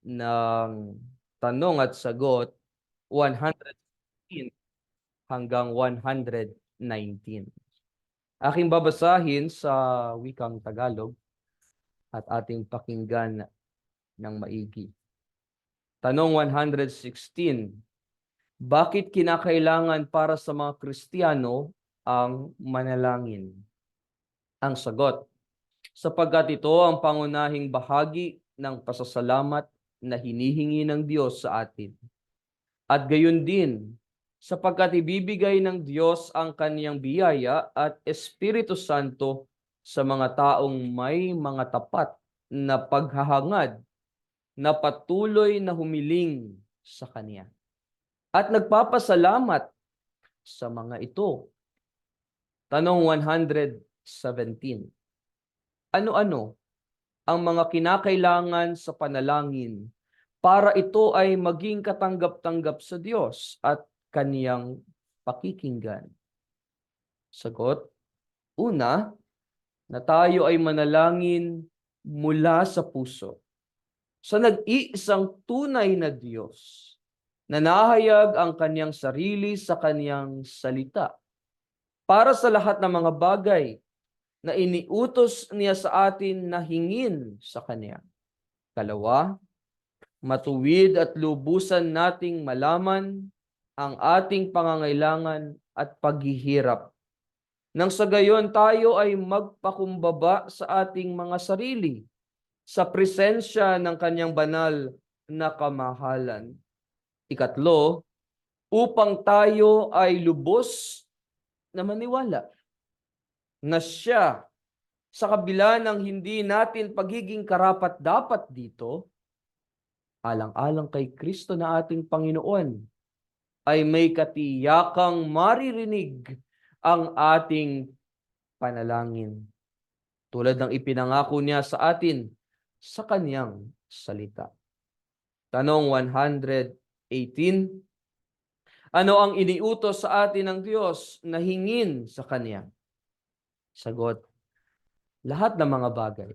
ng tanong at sagot 116 hanggang 119. Aking babasahin sa wikang Tagalog at ating pakinggan ng maigi. Tanong 116. Bakit kinakailangan para sa mga Kristiyano ang manalangin? Ang sagot, sapagkat ito ang pangunahing bahagi ng pasasalamat na hinihingi ng Diyos sa atin. At gayon din, sapagkat ibibigay ng Diyos ang kaniyang biyaya at Espiritu Santo sa mga taong may mga tapat na paghahangad na patuloy na humiling sa Kanya. At nagpapasalamat sa mga ito. Tanong 117. Ano-ano ang mga kinakailangan sa panalangin para ito ay maging katanggap-tanggap sa Diyos at Kaniyang pakikinggan? Sagot, una, na tayo ay manalangin mula sa puso sa nag-iisang tunay na Diyos na nahayag ang Kaniyang sarili sa Kaniyang salita para sa lahat ng mga bagay na iniutos niya sa atin na hingin sa Kanya. Kalawa, matuwid at lubusan nating malaman ang ating pangangailangan at paghihirap. Nang sa gayon tayo ay magpakumbaba sa ating mga sarili sa presensya ng Kanyang banal na kamahalan. Ikatlo, upang tayo ay lubos na maniwala na siya, sa kabila ng hindi natin pagiging karapat-dapat dito, alang-alang kay Kristo na ating Panginoon, ay may katiyakang maririnig ang ating panalangin, tulad ng ipinangako niya sa atin sa Kaniyang salita. Tanong 118. Ano ang iniutos sa atin ng Diyos na hingin sa Kanya? Sagot, lahat ng mga bagay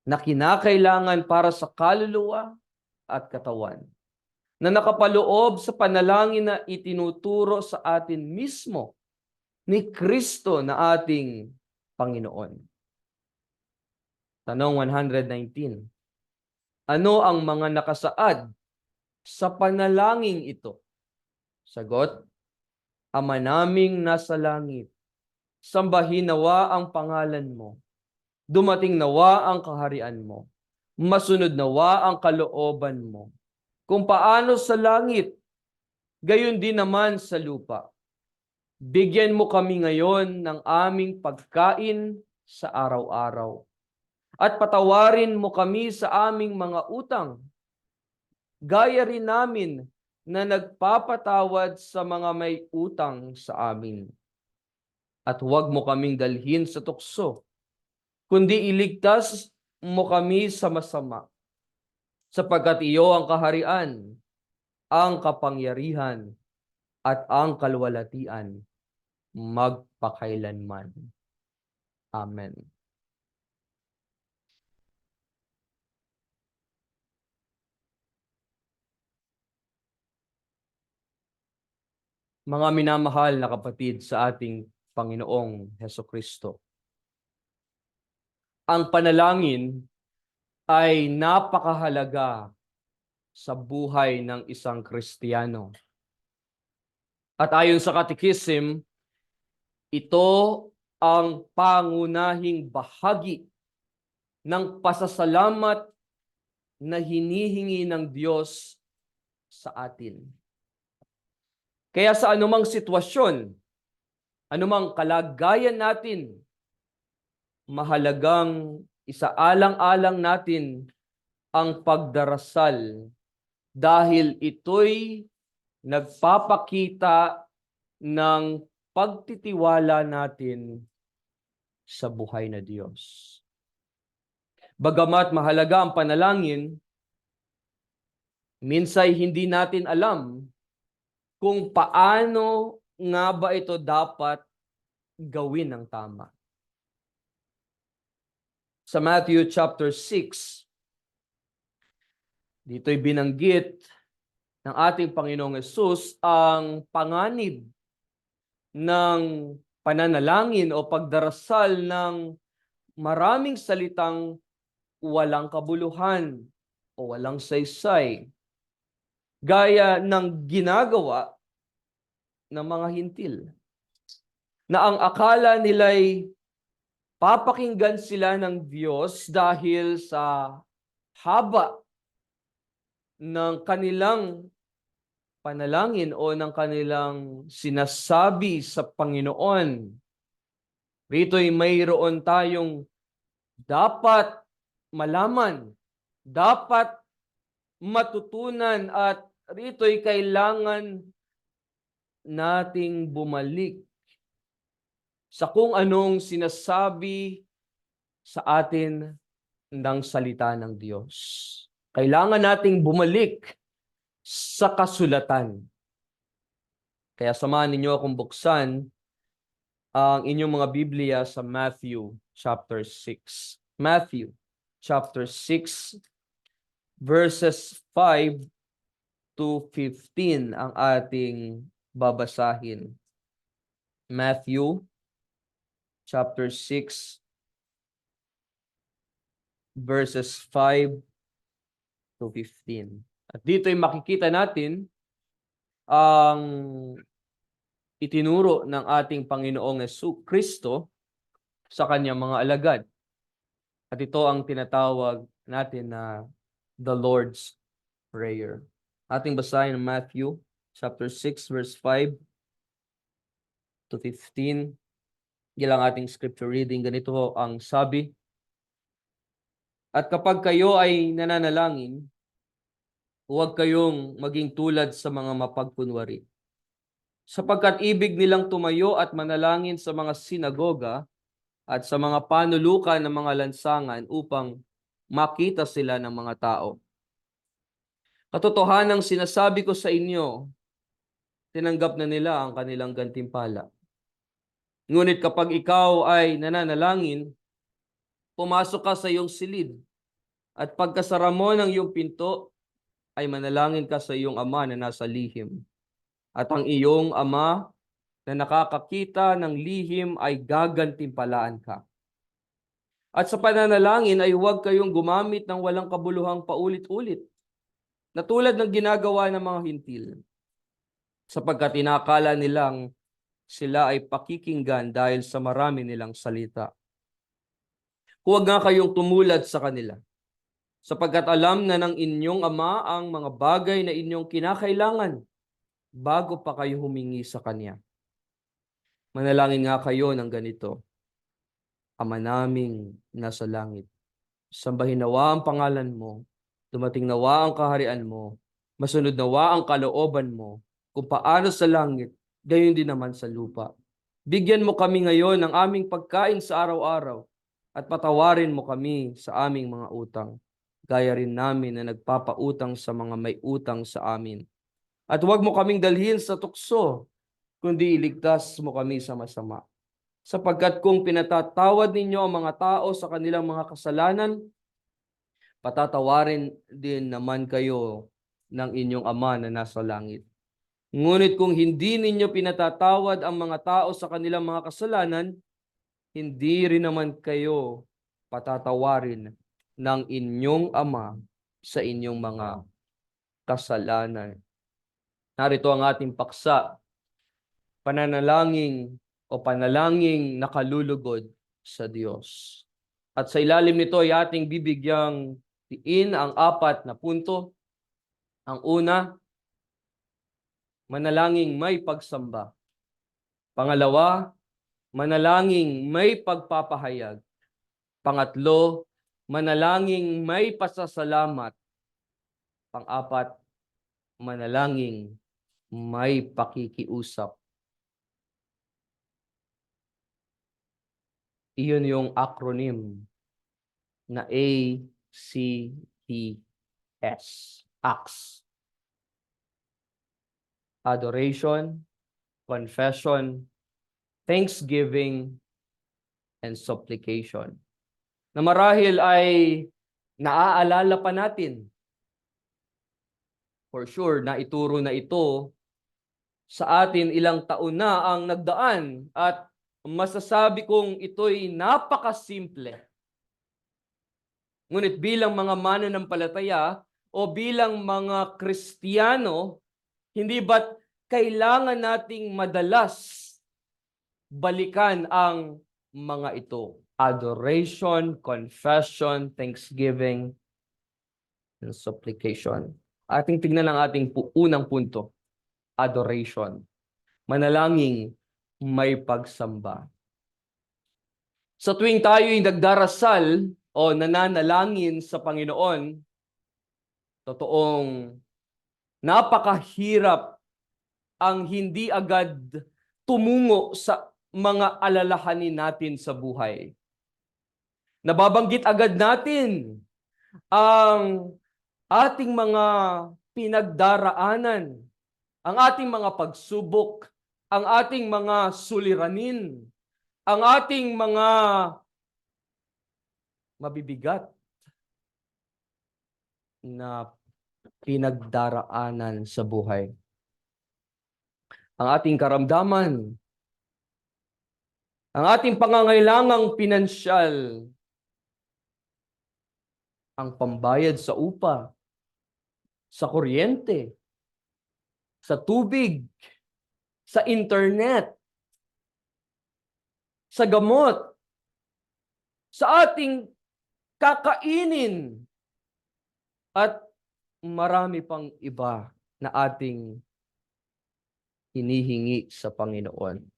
na kinakailangan para sa kaluluwa at katawan, na nakapaloob sa panalangin na itinuturo sa atin mismo ni Kristo na ating Panginoon. Tanong 119. Ano ang mga nakasaad sa panalangin ito? Sagot, Ama naming nasa langit, sambahin nawa ang pangalan mo. Dumating nawa ang kaharian mo. Masunod nawa ang kalooban mo. Kung paano sa langit, gayon din naman sa lupa. Bigyan mo kami ngayon ng aming pagkain sa araw-araw. At patawarin mo kami sa aming mga utang. Gaya rin namin na nagpapatawad sa mga may utang sa amin. At huwag mo kaming dalhin sa tukso, kundi iligtas mo kami sa masama. Sapagkat iyo ang kaharian, ang kapangyarihan, at ang kalwalatian magpakailanman. Amen. Mga minamahal na kapatid sa ating Panginoong Hesukristo, ang panalangin ay napakahalaga sa buhay ng isang Kristiyano. At ayon sa Katekism, ito ang pangunahing bahagi ng pasasalamat na hinihingi ng Diyos sa atin. Kaya sa anumang sitwasyon, anumang kalagayan natin, mahalagang isaalang-alang natin ang pagdarasal dahil ito'y nagpapakita ng pagtitiwala natin sa buhay na Diyos. Bagamat mahalaga ang panalangin, minsay hindi natin alam kung paano nga ba ito dapat gawin ng tama. Sa Matthew chapter 6, Dito'y binanggit ng ating Panginoong Hesus ang panganib ng pananalangin o pagdarasal ng maraming salitang walang kabuluhan o walang saysay, gaya ng ginagawa ng mga hintil, na ang akala nila'y papakinggan sila ng Diyos dahil sa haba ng kanilang panalangin o ng kanilang sinasabi sa Panginoon. Rito'y mayroon tayong dapat malaman, dapat matutunan, at rito'y kailangan nating bumalik sa kung anong sinasabi sa atin ng salita ng Diyos. Kailangan nating bumalik sa kasulatan. Kaya samahan ninyo akong buksan ang inyong mga Biblia sa Matthew chapter 6. Matthew chapter 6 verses 5 to 15 ang ating babasahin. Matthew chapter 6 verses 5 to 15. At dito'y makikita natin ang itinuro ng ating Panginoong Kristo sa kanyang mga alagad. At ito ang tinatawag natin na the Lord's Prayer. Ating basahin ng Matthew chapter 6 verse 5 to 15. Yan ang ating scripture reading. Ganito ang sabi: "At kapag kayo ay nananalangin, huwag kayong maging tulad sa mga mapagkunwari, sapagkat ibig nilang tumayo at manalangin sa mga sinagoga at sa mga panulukan ng mga lansangan upang makita sila ng mga tao. Katotohanang sinasabi ko sa inyo, tinanggap na nila ang kanilang gantimpala. Ngunit kapag ikaw ay nananalangin, pumasok ka sa iyong silid, at pagkasara mo ng iyong pinto, ay manalangin ka sa iyong Ama na nasa lihim. At ang iyong Ama na nakakakita ng lihim ay gagantimpalaan ka. At sa pananalangin ay huwag kayong gumamit ng walang kabuluhang paulit-ulit, na tulad ng ginagawa ng mga hintil, sapagkat inakala nilang sila ay pakikinggan dahil sa marami nilang salita. Huwag nga kayong tumulad sa kanila, sapagkat alam na ng inyong Ama ang mga bagay na inyong kinakailangan bago pa kayo humingi sa Kanya. Manalangin nga kayo ng ganito: Ama naming nasa langit, sambahin nawa ang pangalan mo, dumating nawa ang kaharian mo, masunod nawa ang kalooban mo, kung paano sa langit, gayon din naman sa lupa. Bigyan mo kami ngayon ng aming pagkain sa araw-araw, at patawarin mo kami sa aming mga utang, gaya rin namin na nagpapautang sa mga may utang sa amin. At huwag mo kaming dalhin sa tukso, kundi iligtas mo kami sa masama. Sapagkat kung pinatatawad ninyo ang mga tao sa kanilang mga kasalanan, patatawarin din naman kayo ng inyong Ama na nasa langit. Ngunit kung hindi ninyo pinatatawad ang mga tao sa kanilang mga kasalanan, hindi rin naman kayo patatawarin ng inyong Ama sa inyong mga kasalanan." Narito ang ating paksa: pananalangin o panalangin nakalulugod sa Diyos. At sa ilalim nito ay ating bibigyang diin ang 4 na punto. Ang una, manalangin may pagsamba. Pangalawa, manalangin may pagpapahayag. Pangatlo, manalangin may pasasalamat. Pang-4, manalangin may pakikiusap. Iyon yung acronym na ACTS. ACTS. Adoration, confession, thanksgiving, and supplication. Na marahil ay naaalala pa natin For sure, naituro na ito sa atin ilang taon na ang nagdaan at masasabi kong ito'y napakasimple. Ngunit bilang mga mananampalataya o bilang mga Kristiyano, hindi ba't kailangan nating madalas balikan ang mga ito? Adoration, confession, thanksgiving, and supplication. Ating tignan ang ating unang punto. Adoration. Manalangin, may pagsamba. Sa tuwing tayo'y nagdarasal o nananalangin sa Panginoon, totoong napakahirap ang hindi agad tumungo sa mga alalahanin natin sa buhay. Nababanggit agad natin ang ating mga pinagdaraanan, ang ating mga pagsubok, ang ating mga suliranin, ang ating mga mabibigat na pinagdaraanan sa buhay. Ang ating karamdaman, ang ating pangangailangang pinansyal, ang pambayad sa upa, sa kuryente, sa tubig, sa internet, sa gamot, sa ating kakainin, at marami pang iba na ating hinihingi sa Panginoon.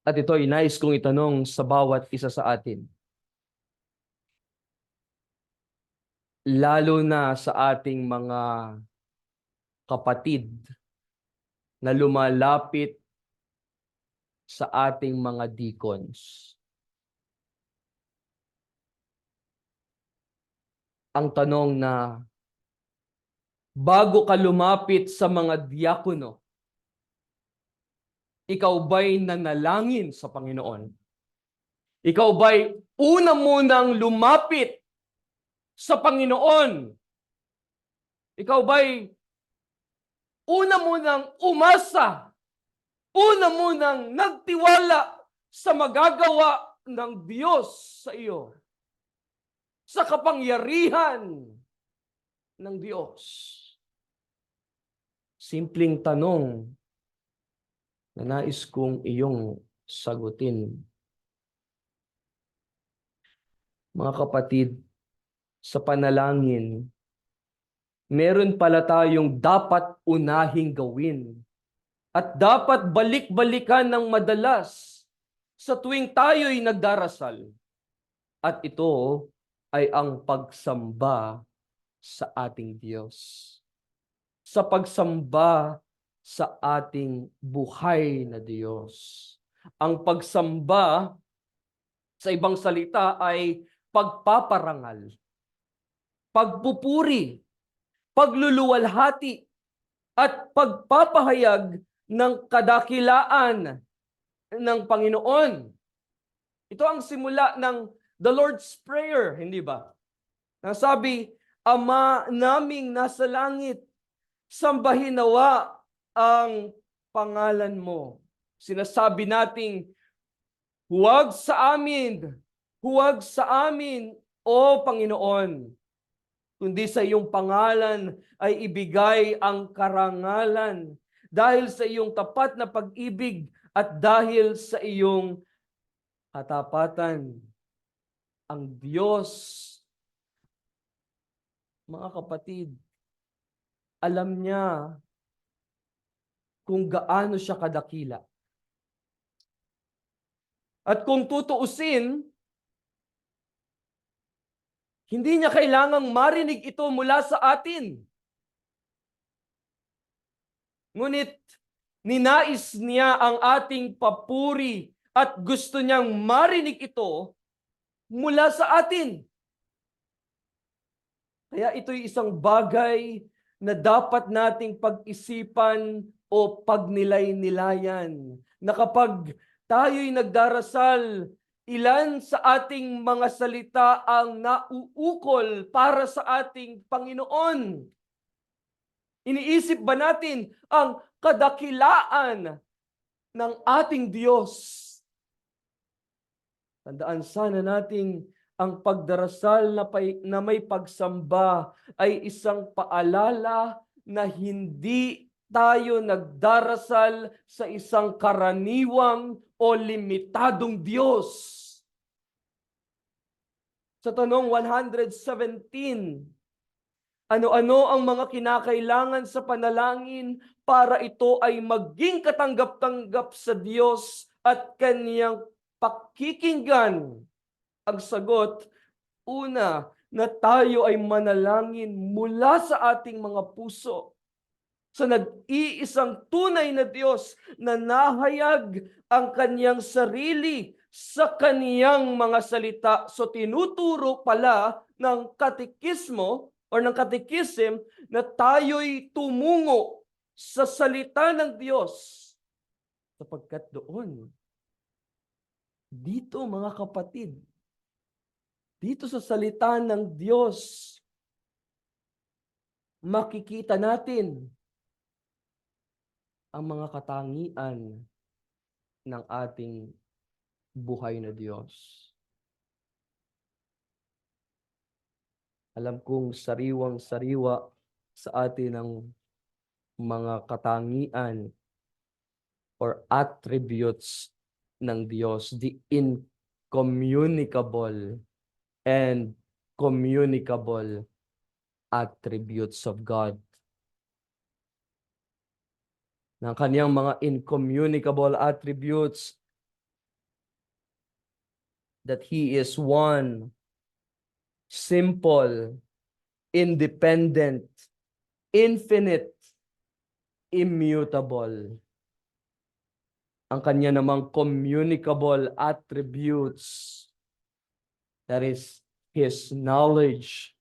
At ito ay nais kong itanong sa bawat isa sa atin. Lalo na sa ating mga kapatid na lumalapit sa ating mga deacons. Ang tanong na, bago ka lumapit sa mga diakono, ikaw ba'y nanalangin sa Panginoon? Ikaw ba'y una munang lumapit sa Panginoon? Ikaw ba'y una munang umasa? Una munang nagtiwala sa magagawa ng Diyos sa iyo? Sa kapangyarihan ng Diyos? Simpleng tanong na nais kong iyong sagutin. Mga kapatid, sa panalangin, meron pala tayong dapat unahing gawin at dapat balik-balikan ng madalas sa tuwing tayo'y nagdarasal. At ito ay ang pagsamba sa ating Diyos. Sa pagsamba sa ating buhay na Diyos. Ang pagsamba, sa ibang salita, ay pagpaparangal, pagpupuri, pagluluwalhati, at pagpapahayag ng kadakilaan ng Panginoon. Ito ang simula ng the Lord's Prayer, hindi ba? Nasabi, Ama naming nasa langit, sambahin nawa ang pangalan mo. Sinasabi nating, huwag sa amin, o Panginoon, kundi sa iyong pangalan ay ibigay ang karangalan dahil sa iyong tapat na pag-ibig at dahil sa iyong katapatan. Ang Diyos, mga kapatid, alam niya kung gaano siya kadakila. At kung tutuusin, hindi niya kailangang marinig ito mula sa atin. Ngunit ninais niya ang ating papuri at gusto niyang marinig ito mula sa atin. Kaya ito'y isang bagay na dapat nating pag-isipan o pagnilay-nilayan. Na kapag tayo'y nagdarasal, Ilan sa ating mga salita ang nauukol para sa ating Panginoon? Iniisip ba natin ang kadakilaan ng ating Diyos? Tandaan sana nating ang pagdarasal na may pagsamba ay isang paalala na hindi tayo nagdarasal sa isang karaniwang o limitadong Diyos. Sa tanong 117, ano-ano ang mga kinakailangan sa panalangin para ito ay maging katanggap-tanggap sa Diyos at Kaniyang pakikinggan? Ang sagot, una, na tayo ay manalangin mula sa ating mga puso sa nag-iisang tunay na Diyos na nahayag ang Kaniyang sarili sa Kaniyang mga salita. So tinuturo pala ng katekismo or ng katekism na tayo'y tumungo sa salita ng Diyos. Sapagkat doon, dito mga kapatid, dito sa salita ng Diyos, makikita natin ang mga katangian ng ating buhay na Diyos. Alam kong sariwang-sariwa sa atin ang mga katangian or attributes ng Diyos, the incommunicable and communicable attributes of God. Ng kaniyang mga incommunicable attributes, that He is one, simple, independent, infinite, immutable. Ang kanya namang communicable attributes, that is His knowledge,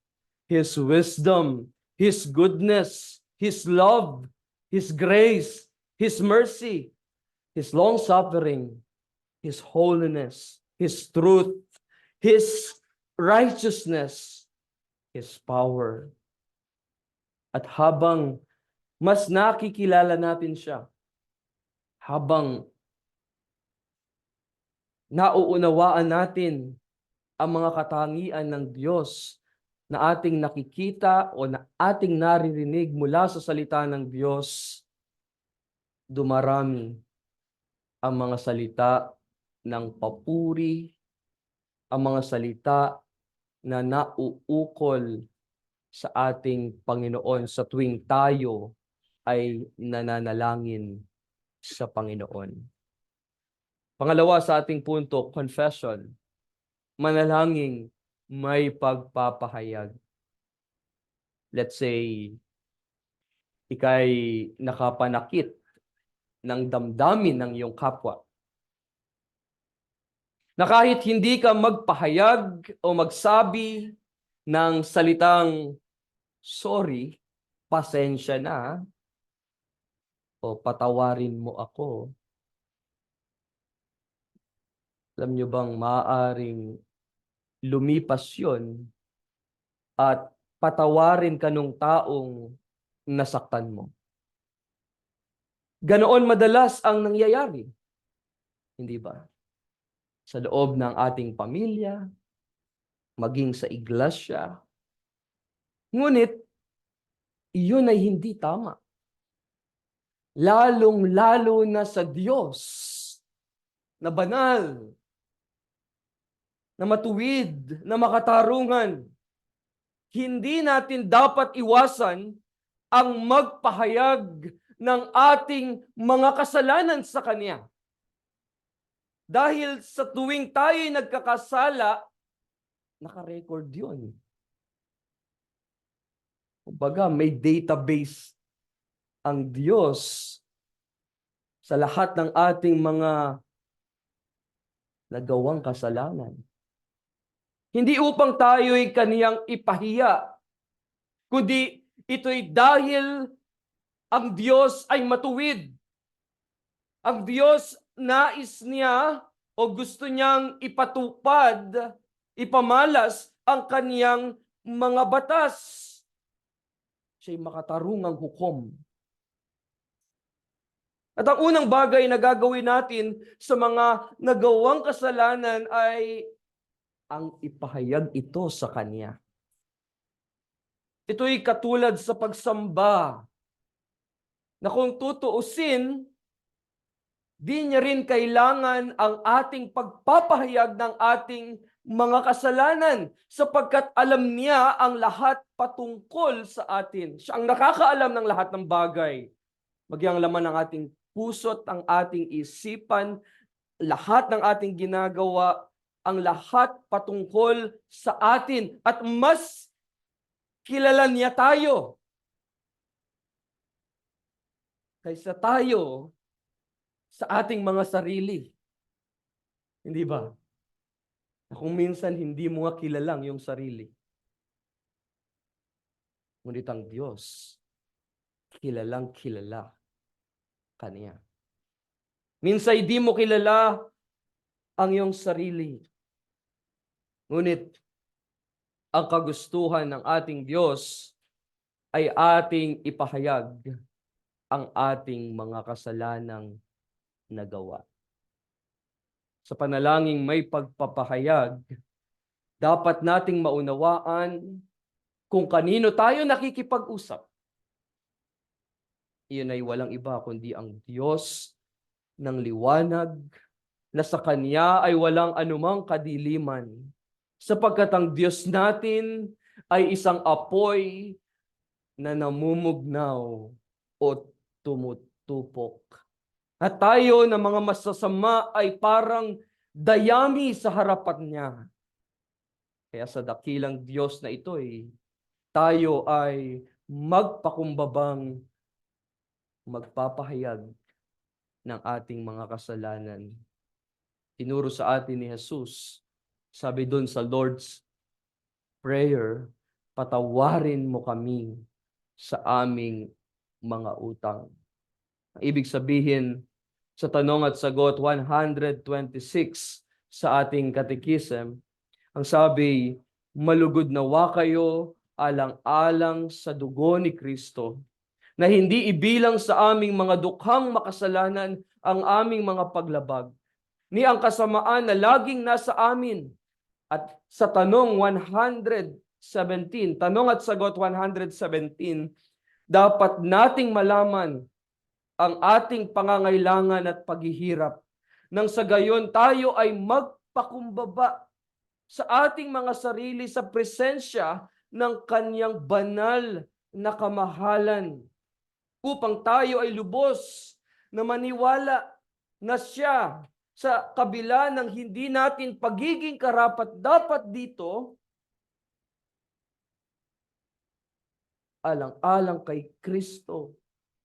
His wisdom, His goodness, His love, His grace, His mercy, His long-suffering, His holiness, His truth, His righteousness, His power. At habang mas nakikilala natin siya, habang nauunawaan natin ang mga katangian ng Diyos na ating nakikita o na ating naririnig mula sa salita ng Diyos, dumarami ang mga salita ng papuri, ang mga salita na nauukol sa ating Panginoon sa tuwing tayo ay nananalangin sa Panginoon. Pangalawa sa ating punto, confession. Manalangin may pagpapahayag. Let's say, ikay nakapanakit ng damdamin ng iyong kapwa. Na kahit hindi ka magpahayag o magsabi ng salitang sorry, pasensya na, o patawarin mo ako. Alam nyo bang maaaring lumipas yun at patawarin ka nung taong nasaktan mo. Ganoon madalas ang nangyayari. Hindi ba? Sa loob ng ating pamilya, maging sa iglesia. Ngunit, iyon ay hindi tama. Lalong-lalo na sa Diyos na banal, na matuwid, na makatarungan. Hindi natin dapat iwasan ang magpahayag ng ating mga kasalanan sa Kanya. Dahil sa tuwing tayo'y nagkakasala, naka-record yun. Kumbaga, may database ang Diyos sa lahat ng ating mga nagawang kasalanan. Hindi upang tayo'y Kaniyang ipahiya, kundi ito'y dahil ang Diyos ay matuwid. Ang Diyos nais niya o gusto niyang ipatupad, ipamalas ang kaniyang mga batas. Siya'y makatarungang hukom. At ang unang bagay na gagawin natin sa mga nagawang kasalanan ay ang ipahayag ito sa Kanya. Ito'y katulad sa pagsamba na kung tutuusin, di niya rin kailangan ang ating pagpapahayag ng ating mga kasalanan sapagkat alam niya ang lahat patungkol sa atin. Siya ang nakakaalam ng lahat ng bagay. Magyang laman ng ating puso't ang ating isipan, lahat ng ating ginagawa, ang lahat patungkol sa atin. At mas kilala niya tayo kaysa tayo sa ating mga sarili. Hindi ba? Kung minsan hindi mo nga kilalang yung sarili. Ngunit ang Diyos, kilalang kilala Kanya. Minsan hindi mo kilala ang iyong sarili. Ngunit ang kagustuhan ng ating Diyos ay ating ipahayag ang ating mga kasalanang nagawa. Sa panalangin may pagpapahayag, dapat nating maunawaan kung kanino tayo nakikipag-usap. Iyon ay walang iba kundi ang Diyos ng liwanag na sa Kanya ay walang anumang kadiliman. Sapagkat ang Diyos natin ay isang apoy na namumugnaw o tumutupok. At tayo na mga masasama ay parang dayami sa harapan niya. Kaya sa dakilang Diyos na ito tayo ay magpakumbabang magpapahayag ng ating mga kasalanan. Tinuro sa atin ni Jesus, sabi doon sa Lord's Prayer, patawarin mo kami sa aming mga utang. Ibig sabihin, sa tanong at sagot 126 sa ating katekism, ang sabi, malugod nawa kayo alang-alang sa dugo ni Kristo, na hindi ibilang sa aming mga dukhang makasalanan ang aming mga paglabag, ni ang kasamaan na laging nasa amin. At sa tanong 117, tanong at sagot 117, dapat nating malaman ang ating pangangailangan at paghihirap. Nang sa gayon tayo ay magpakumbaba sa ating mga sarili sa presensya ng Kanyang banal na kamahalan upang tayo ay lubos na maniwala na siya sa kabila ng hindi natin pagiging karapat-dapat dito, alang-alang kay Kristo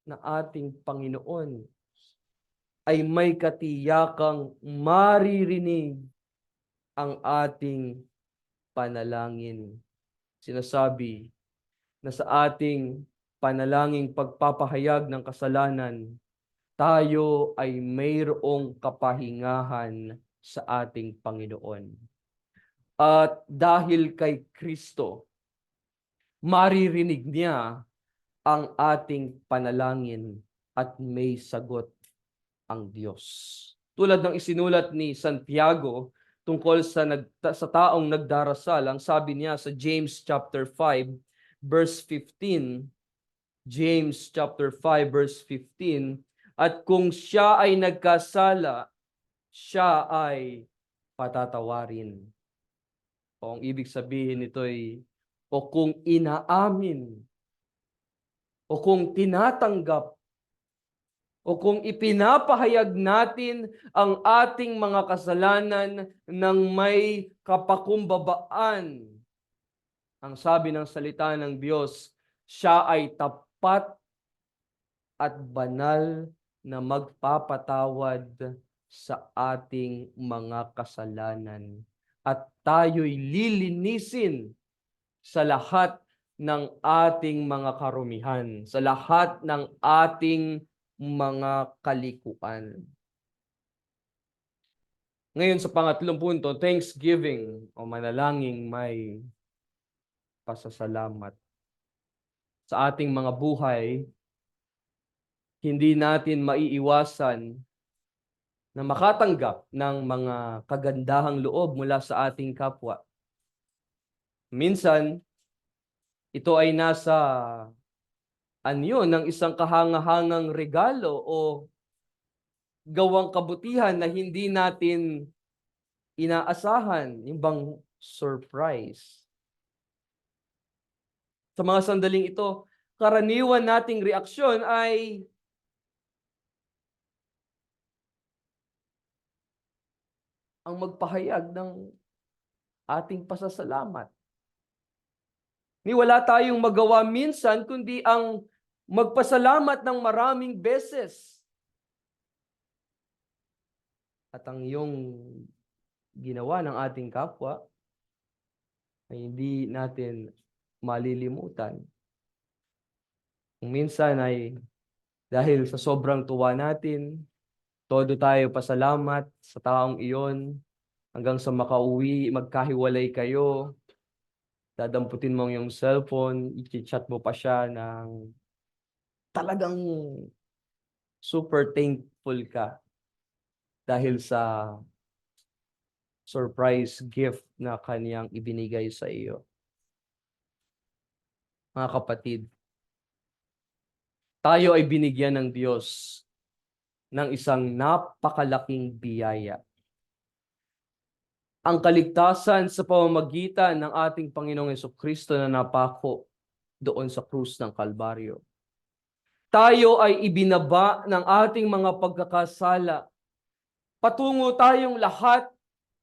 na ating Panginoon ay may katiyakang maririnig ang ating panalangin. Sinasabi na sa ating panalangin pagpapahayag ng kasalanan, tayo ay mayroong kapahingahan sa ating Panginoon. At dahil kay Kristo, maririnig niya ang ating panalangin at may sagot ang Diyos. Tulad ng isinulat ni Santiago tungkol sa taong nagdarasal, ang sabi niya sa James chapter 5 verse 15, James chapter 5 verse 15, at kung siya ay nagkasala, siya ay patatawarin. O ang ibig sabihin nito o kung inaamin, o kung tinatanggap, o kung ipinapahayag natin ang ating mga kasalanan ng may kapakumbabaan, ang sabi ng salita ng Diyos, siya ay tapat at banal na magpapatawad sa ating mga kasalanan. At tayo'y lilinisin sa lahat ng ating mga karumihan, sa lahat ng ating mga kalikuan. Ngayon sa pangatlong punto, thanksgiving o manalangin may pasasalamat. Sa ating mga buhay, hindi natin maiiwasan na makatanggap ng mga kagandahang loob mula sa ating kapwa. Minsan, ito ay nasa ng isang kahangahangang regalo o gawang kabutihan na hindi natin inaasahan, yung bang surprise. Sa mga sandaling ito, karaniwan nating reaksyon ay ang magpahayag ng ating pasasalamat. Ni wala tayong magawa minsan kundi ang magpasalamat ng maraming beses. At ang iyong ginawa ng ating kapwa ay hindi natin malilimutan. Kung minsan ay dahil sa sobrang tuwa natin, todo tayo pasalamat sa taong iyon hanggang sa makauwi, magkahiwalay kayo, dadamputin mo yung cellphone, i-chat mo pa siya ng talagang super thankful ka dahil sa surprise gift na kaniyang ibinigay sa iyo. Mga kapatid, tayo ay binigyan ng Diyos ng isang napakalaking biyaya. Ang kaligtasan sa pamamagitan ng ating Panginoong Jesucristo na napako doon sa krus ng Kalbaryo. Tayo ay ibinaba ng ating mga pagkakasala. Patungo tayong lahat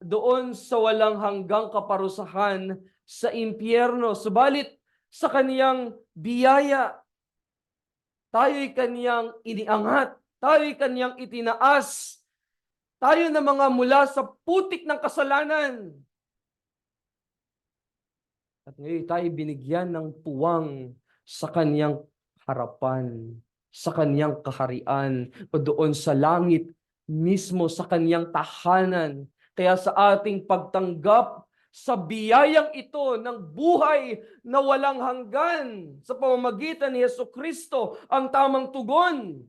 doon sa walang hanggang kaparusahan sa impyerno. Subalit sa kaniyang biyaya, tayo'y kaniyang iniangat, tayo'y kaniyang itinaas, tayo na mga mula sa putik ng kasalanan. At ngayon tayo binigyan ng puwang sa kaniyang harapan, sa kaniyang kaharian, o doon sa langit mismo, sa kaniyang tahanan. Kaya sa ating pagtanggap sa biyayang ito ng buhay na walang hanggan sa pamamagitan ni Jesucristo, ang tamang tugon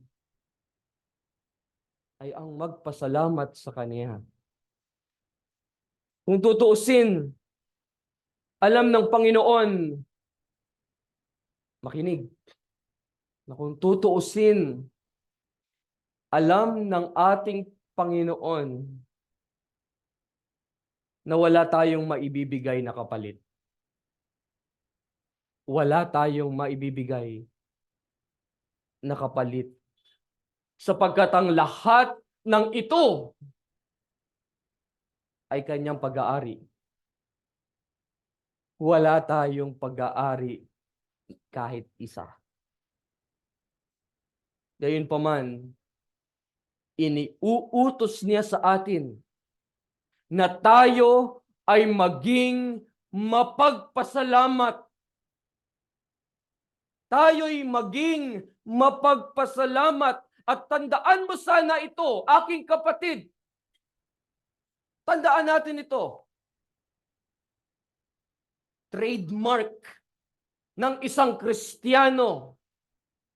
ay ang magpasalamat sa Kanya. Kung tutuusin, alam ng Panginoon, makinig, na kung tutuusin, alam ng ating Panginoon na wala tayong maibibigay na kapalit. Wala tayong maibibigay na kapalit. Sapagkat ang lahat ng ito ay kanyang pag-aari. Wala tayong pag-aari kahit isa. Gayunpaman, iniuutos niya sa atin na tayo ay maging mapagpasalamat. Tayo'y maging mapagpasalamat. At tandaan mo sana ito, aking kapatid. Tandaan natin ito. Trademark ng isang Kristiyano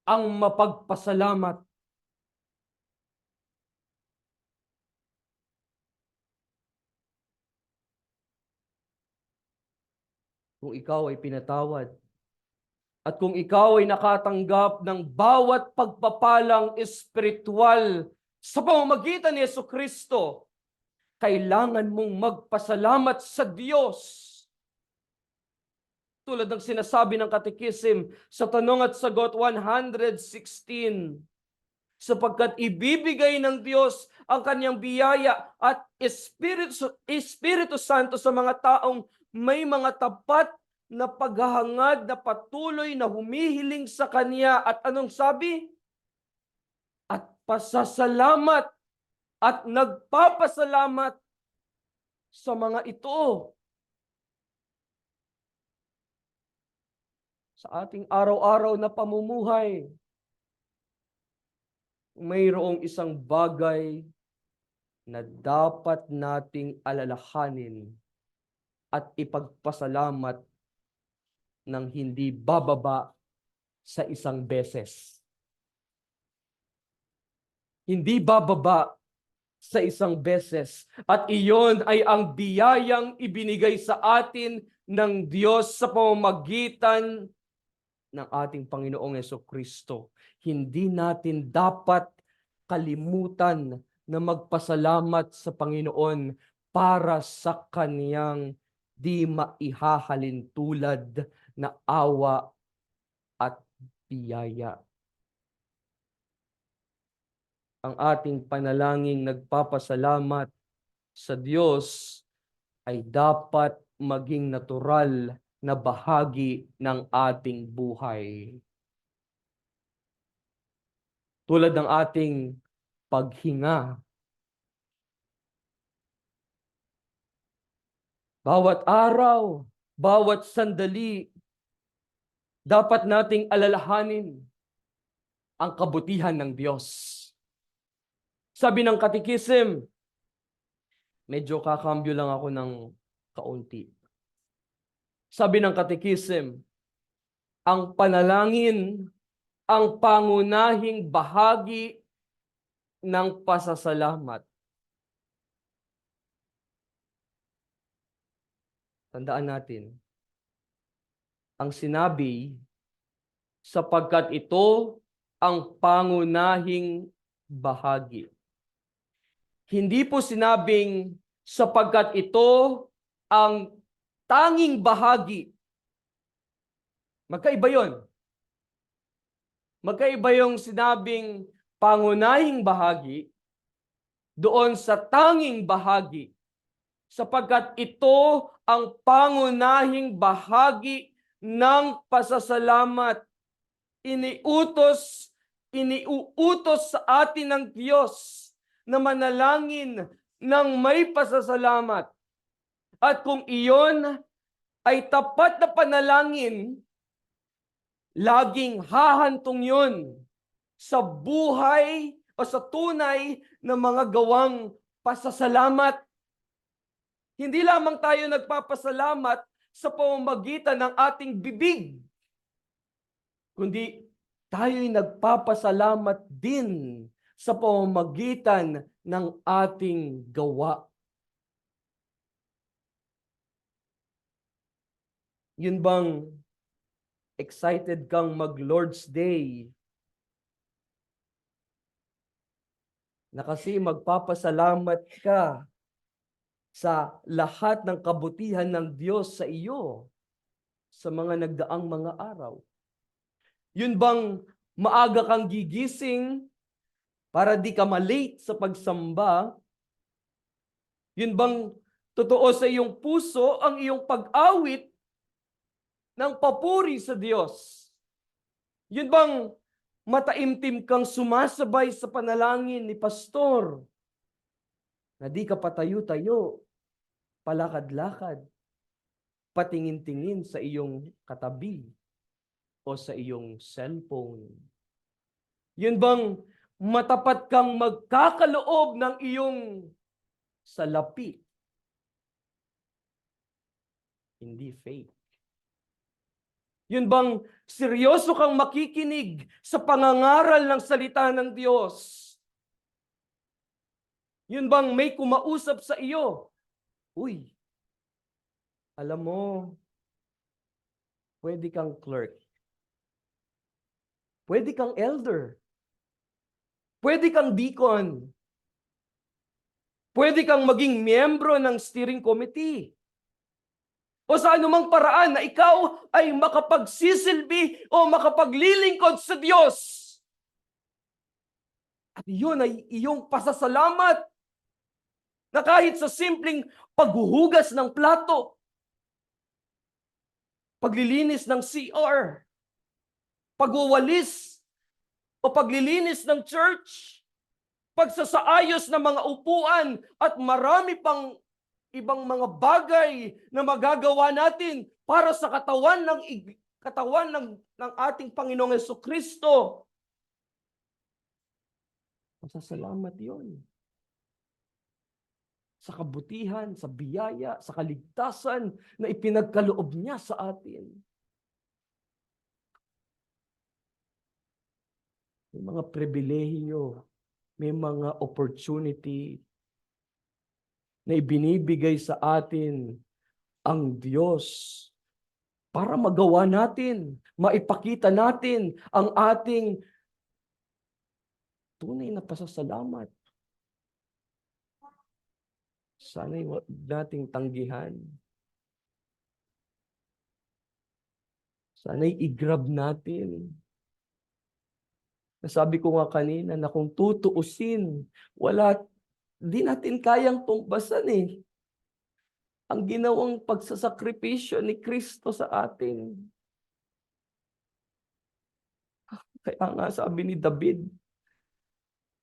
ang mapagpasalamat. Kung ikaw ay pinatawad, at kung ikaw ay nakatanggap ng bawat pagpapalang espiritual sa pamamagitan ni Jesucristo, kailangan mong magpasalamat sa Diyos. Tulad ng sinasabi ng Katekism sa Tanong at Sagot 116, sapagkat ibibigay ng Diyos ang kanyang biyaya at Espiritu Santo sa mga taong may mga tapat na paghahangad na patuloy na humihiling sa Kanya. At anong sabi? At pasasalamat at nagpapasalamat sa mga ito. Sa ating araw-araw na pamumuhay, mayroong isang bagay na dapat nating alalahanin at ipagpasalamat ng hindi bababa sa isang beses. Hindi bababa sa isang beses. At iyon ay ang biyayang ibinigay sa atin ng Diyos sa pamamagitan ng ating Panginoong Jesucristo. Hindi natin dapat kalimutan na magpasalamat sa Panginoon para sa kaniyang di maihahalin tulad na awa at biyaya. Ang ating panalangin nagpapasalamat sa Diyos ay dapat maging natural na bahagi ng ating buhay. Tulad ng ating paghinga. Bawat araw, bawat sandali, dapat nating alalahanin ang kabutihan ng Diyos. Sabi ng katikisim, medyo kakambyo lang ako ng kaunti. Sabi ng katikisim, ang panalangin ang pangunahing bahagi ng pasasalamat. Tandaan natin, ang sinabi, sapagkat ito ang pangunahing bahagi. Hindi po sinabing sapagkat ito ang tanging bahagi. Magkaiba yun. Magkaiba yung sinabing pangunahing bahagi doon sa tanging bahagi. Sapagkat ito ang pangunahing bahagi ng pasasalamat. Iniuutos sa atin ng Diyos na manalangin ng may pasasalamat. At kung iyon ay tapat na panalangin, laging hahantong yun sa buhay o sa tunay na mga gawang pasasalamat. Hindi lamang tayo nagpapasalamat sa pamamagitan ng ating bibig, kundi tayo'y nagpapasalamat din sa pamamagitan ng ating gawa. Yun bang excited kang mag-Lord's Day na kasi magpapasalamat ka sa lahat ng kabutihan ng Diyos sa iyo sa mga nagdaang mga araw? Yun bang maaga kang gigising para di ka malate sa pagsamba? Yun bang totoo sa iyong puso ang iyong pag-awit ng papuri sa Diyos? Yun bang mataimtim kang sumasabay sa panalangin ni pastor na di ka patayo-tayo, palakad-lakad, patingin-tingin sa iyong katabi o sa iyong cellphone? Yun bang matapat kang magkakaloob ng iyong salapi? Hindi fake. Yun bang seryoso kang makikinig sa pangangaral ng salita ng Diyos? Yun bang may kumausap sa iyo? Uy, alam mo, pwede kang clerk. Pwede kang elder. Pwede kang deacon. Pwede kang maging miyembro ng steering committee. O sa anumang paraan na ikaw ay makapagsisilbi o makapaglilingkod sa Diyos. At iyon ay iyong pasasalamat na kahit sa simpleng paghuhugas ng plato, paglilinis ng CR, pagwawalis o paglilinis ng church, pagsasaayos ng mga upuan at marami pang ibang mga bagay na magagawa natin para sa katawan ng ating Panginoong Jesucristo. Pasasalamat 'yon. sa kabutihan, sa biyaya, sa kaligtasan na ipinagkaloob niya sa atin. May mga pribilehiyo, may mga opportunity na ibinibigay sa atin ang Diyos para magawa natin, maipakita natin ang ating tunay na pasasalamat. Sana'y huwag nating tanggihan. Sana'y i-grab natin. Nasabi ko nga kanina na kung tutuusin, di natin kayang tumbasan eh. Ang ginawang pagsasakripisyo ni Kristo sa atin. Kaya nga sabi ni David,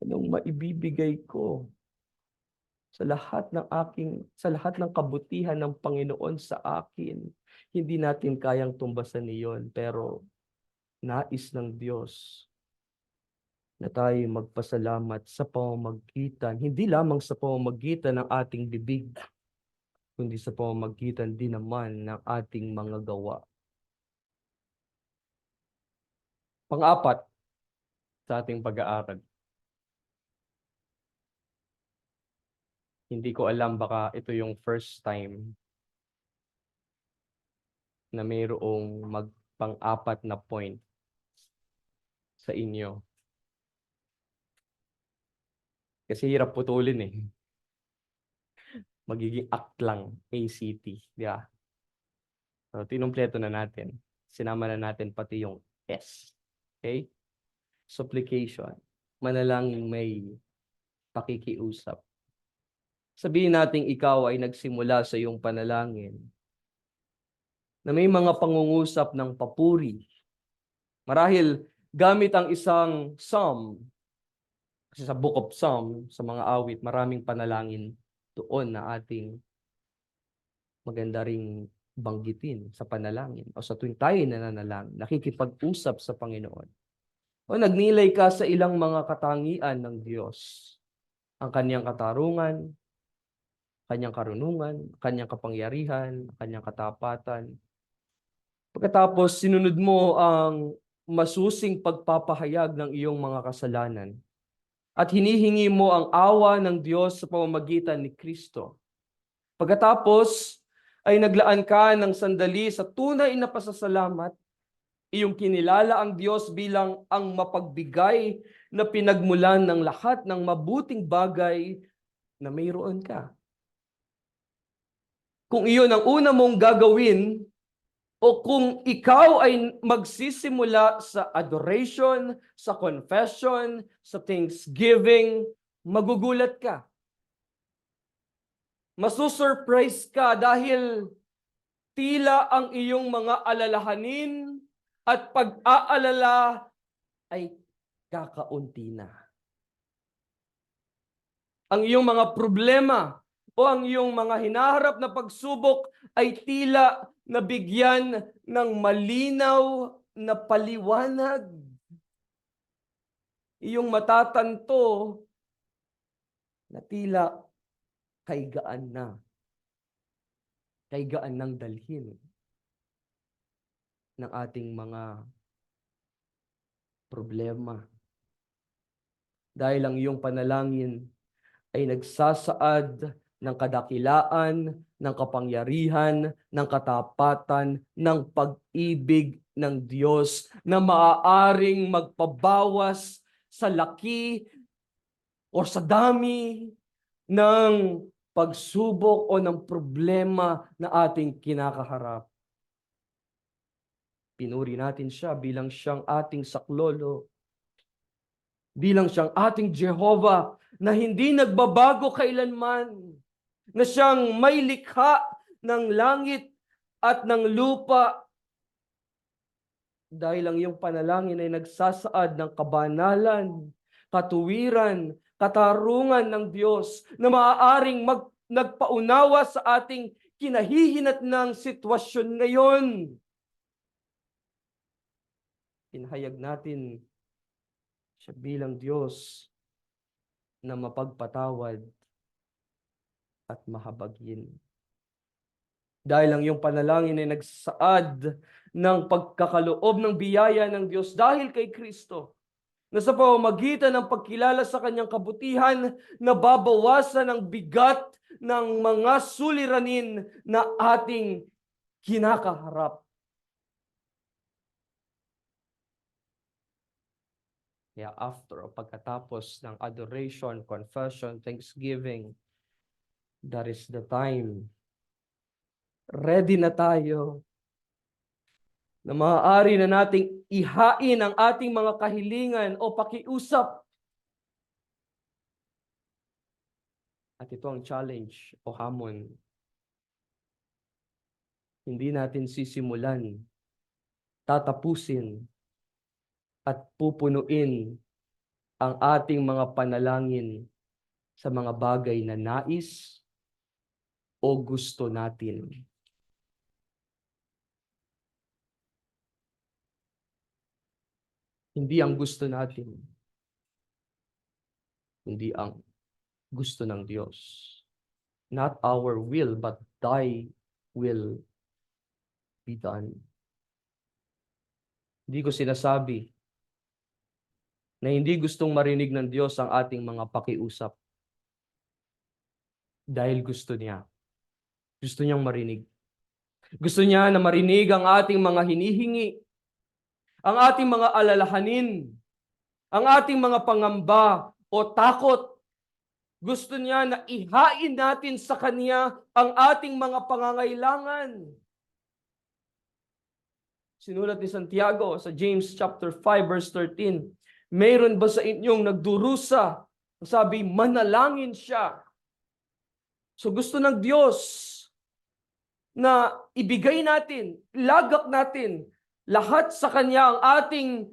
anong maibibigay ko sa lahat ng kabutihan ng Panginoon sa akin? Hindi natin kayang tumbasan iyon, pero nais ng Diyos na tayo magpasalamat sa pamamagitan, hindi lamang sa pamamagitan ng ating bibig, kundi sa pamamagitan din naman ng ating mga gawa. Pang-apat sa ating pag-aaral. Hindi ko alam, baka ito yung first time na mayroong pang-apat na point sa inyo. Kasi hirap putulin eh. Magiging act lang, ACT. Di ba? So, tinumpleto na natin. Sinama na natin pati yung S. Okay? Supplication. Manalangin may pakikiusap. Sabihin natin ikaw ay nagsimula sa iyong panalangin na may mga pangungusap ng papuri. Marahil gamit ang isang psalm. Kasi sa Book of Psalm, sa mga awit, maraming panalangin doon na ating maganda ring banggitin sa panalangin. O sa tuwing tayo nananalangin, nakikipag-usap sa Panginoon. O nagnilay ka sa ilang mga katangian ng Diyos. Ang kanyang katarungan, kanyang karunungan, kanyang kapangyarihan, kanyang katapatan. Pagkatapos, sinunod mo ang masusing pagpapahayag ng iyong mga kasalanan. At hinihingi mo ang awa ng Diyos sa pamamagitan ni Kristo. Pagkatapos, ay naglaan ka ng sandali sa tunay na pasasalamat. Iyong kinilala ang Diyos bilang ang mapagbigay na pinagmulan ng lahat ng mabuting bagay na mayroon ka. Kung iyon ang una mong gagawin, o kung ikaw ay magsisimula sa adoration, sa confession, sa thanksgiving, magugulat ka. Masusurprise ka dahil tila ang iyong mga alalahanin at pag-aalala ay kakaunti na. Ang iyong mga problema o ang iyong mga hinaharap na pagsubok ay tila nabigyan ng malinaw na paliwanag. Iyong matatanto na tila kaygaan na. Kaygaan ng dalhin ng ating mga problema. Dahil ang iyong panalangin ay nagsasaad ng kadakilaan, ng kapangyarihan, ng katapatan, ng pag-ibig ng Diyos na maaaring magpabawas sa laki o sa dami ng pagsubok o ng problema na ating kinakaharap. Pinuri natin siya bilang siyang ating saklolo, bilang siyang ating Jehovah na hindi nagbabago kailanman, na siyang may likha ng langit at ng lupa. Dahil ang iyong panalangin ay nagsasaad ng kabanalan, katuwiran, katarungan ng Diyos na maaaring nagpaunawa sa ating kinahihinat ng sitwasyon ngayon. Pinahayag natin siya bilang Diyos na mapagpatawad, at mahabagin. Dahil ang iyong panalangin ay nagsaad ng pagkakaloob ng biyaya ng Diyos dahil kay Kristo, na sa pamamagitan ng pagkilala sa kanyang kabutihan, nababawasan ang bigat ng mga suliranin na ating kinakaharap. Kaya after o pagkatapos ng adoration, confession, thanksgiving, that is the time. Ready na tayo na maaari na nating ihain ang ating mga kahilingan o pakiusap. At ito ang challenge o hamon. Hindi natin sisimulan, tatapusin, at pupunuin ang ating mga panalangin sa mga bagay na nais o gusto natin. Hindi ang gusto natin. Hindi ang gusto ng Diyos. Not our will, but thy will be done. Hindi ko sinasabi na hindi gustong marinig ng Diyos ang ating mga pakiusap. Dahil gusto niya. Gusto niyang marinig. Gusto niya na marinig ang ating mga hinihingi, ang ating mga alalahanin, ang ating mga pangamba o takot. Gusto niya na ihain natin sa Kanya ang ating mga pangangailangan. Sinulat ni Santiago sa James chapter 5 verse 13, mayroon ba sa inyong nagdurusa? Sabi, manalangin siya. So gusto ng Diyos na ibigay natin, lagak natin lahat sa Kanya ang ating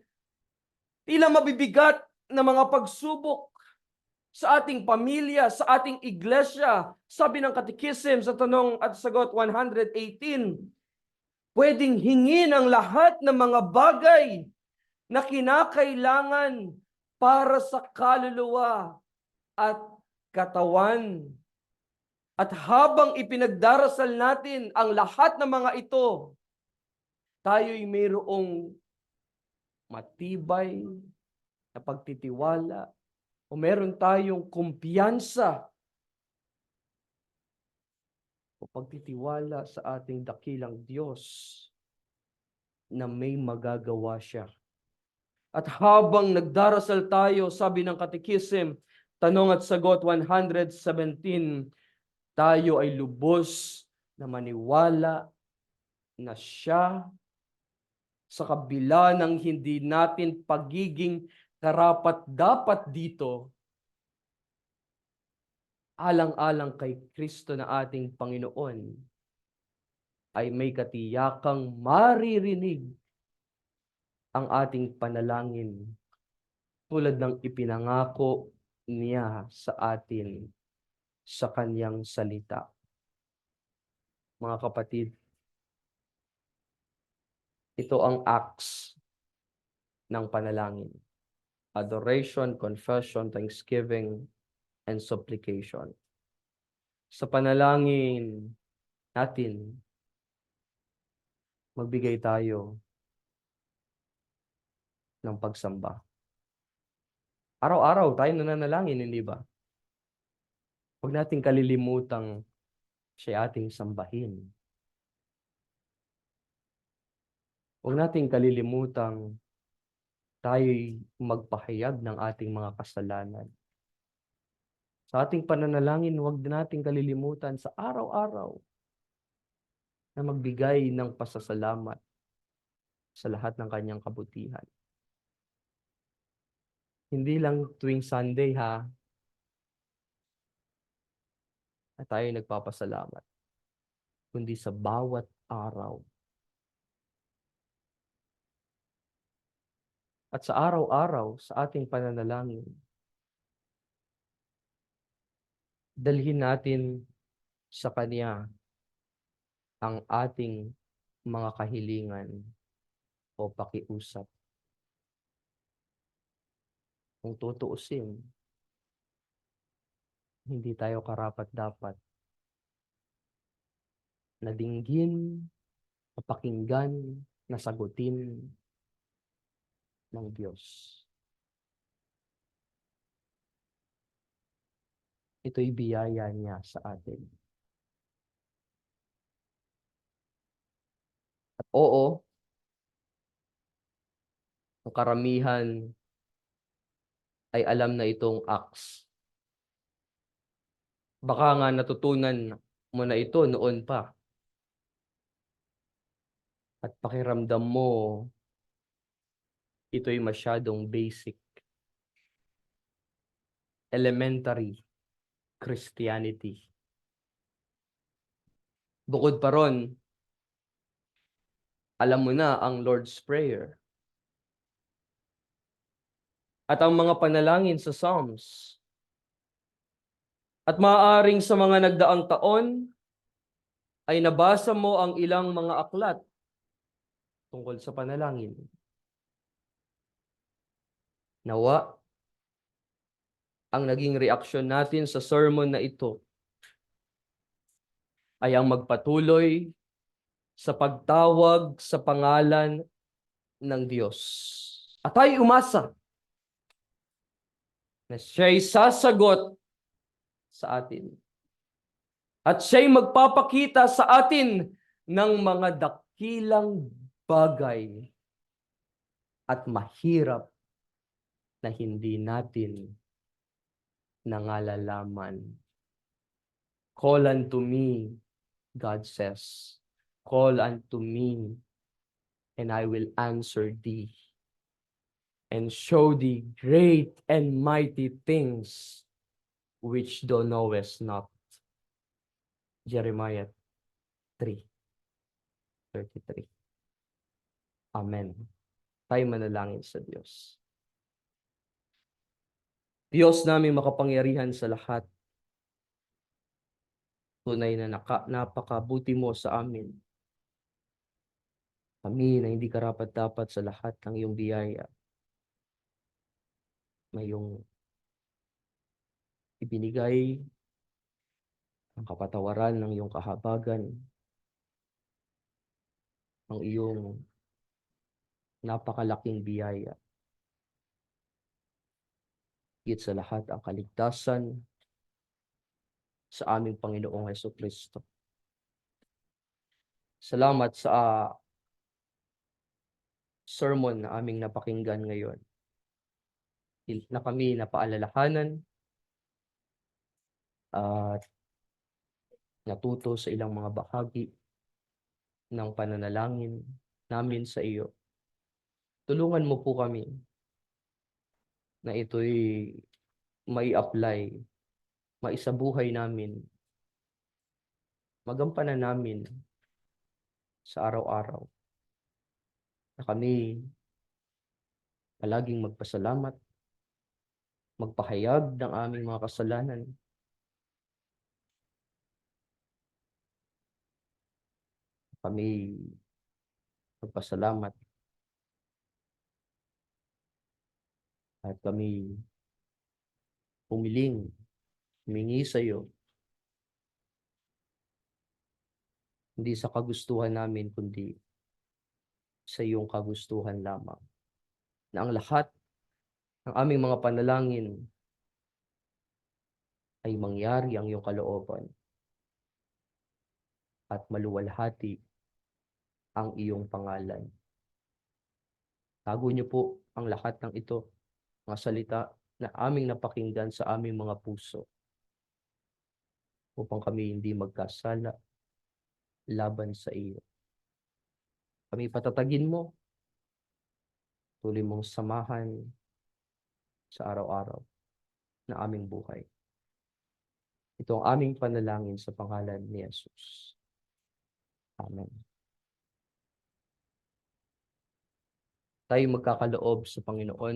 tila mabibigat na mga pagsubok sa ating pamilya, sa ating iglesia. Sabi ng Katekism sa Tanong at Sagot 118, pwedeng hingin ang lahat ng mga bagay na kinakailangan para sa kaluluwa at katawan. At habang ipinagdarasal natin ang lahat ng mga ito, tayo'y mayroong matibay na pagtitiwala o meron tayong kumpiyansa o pagtitiwala sa ating dakilang Diyos na may magagawa siya. At habang nagdarasal tayo, sabi ng Katekism, Tanong at Sagot 117, tayo ay lubos na maniwala na siya sa kabila ng hindi natin pagiging karapat-dapat dito, alang-alang kay Kristo na ating Panginoon, ay may katiyakang maririnig ang ating panalangin tulad ng ipinangako niya sa atin sa kanyang salita. Mga kapatid, ito ang acts ng panalangin. Adoration, confession, thanksgiving, and supplication. Sa panalangin natin, magbigay tayo ng pagsamba. Araw-araw tayo nananalangin, hindi ba? Huwag nating kalilimutang siya ating sambahin. Huwag nating kalilimutang tayo'y magpahayag ng ating mga kasalanan. Sa ating pananalangin, huwag nating kalilimutan sa araw-araw na magbigay ng pasasalamat sa lahat ng kanyang kabutihan. Hindi lang tuwing Sunday na tayo nagpapasalamat, kundi sa bawat araw. At sa araw-araw, sa ating pananalangin, dalhin natin sa Kanya ang ating mga kahilingan o pakiusap. Kung tutuusin, hindi tayo karapat-dapat na dinggin, napakinggan, nasagutin ng Diyos. Ito'y biyaya niya sa atin. At oo, ang karamihan ay alam na itong acts. Baka nga natutunan mo na ito noon pa. At pakiramdam mo, ito'y masyadong basic, elementary Christianity. Bukod pa ron, alam mo na ang Lord's Prayer. At ang mga panalangin sa Psalms. At maaaring sa mga nagdaang taon, ay nabasa mo ang ilang mga aklat tungkol sa panalangin. Nawa, ang naging reaksyon natin sa sermon na ito ay ang magpatuloy sa pagtawag sa pangalan ng Diyos. At tayo umasa na siya'y sasagot sa atin. At siya'y magpapakita sa atin ng mga dakilang bagay at mahirap na hindi natin nangalalaman. Call unto me, God says. Call unto me, and I will answer thee, and show thee great and mighty things which thou knowest not. Jeremiah 3:33. Amen. Tayo manalangin sa Diyos. Diyos namin makapangyarihan sa lahat, tunay na napakabuti mo sa amin. Kami na hindi karapat-dapat sa lahat ng iyong biyaya, na iyong ibinigay, ang kapatawaran ng iyong kahabagan, ang iyong napakalaking biyaya. Higit sa lahat ang kaligtasan sa aming Panginoong Jesucristo. Salamat sa sermon na aming napakinggan ngayon, na kami napaalalahanan at natuto sa ilang mga bahagi ng pananalangin namin sa iyo. Tulungan mo po kami na ito'y mai-apply, maisabuhay namin, magampanan namin sa araw-araw. Na kami palaging magpasalamat, magpahayag ng aming mga kasalanan, kami magpasalamat at kami humingi sa iyo, hindi sa kagustuhan namin, kundi sa iyong kagustuhan lamang. Na ang lahat ng aming mga panalangin ay mangyari ang iyong kalooban at maluwalhati ang iyong pangalan. Tago niyo po ang lahat ng ito, mga salita na aming napakinggan sa aming mga puso, upang kami hindi magkasala laban sa iyo. Kami patatagin mo, tuloy mong samahan sa araw-araw na aming buhay. Ito ang aming panalangin sa pangalan ni Jesus. Amen. Tayo magkakaloob sa Panginoon.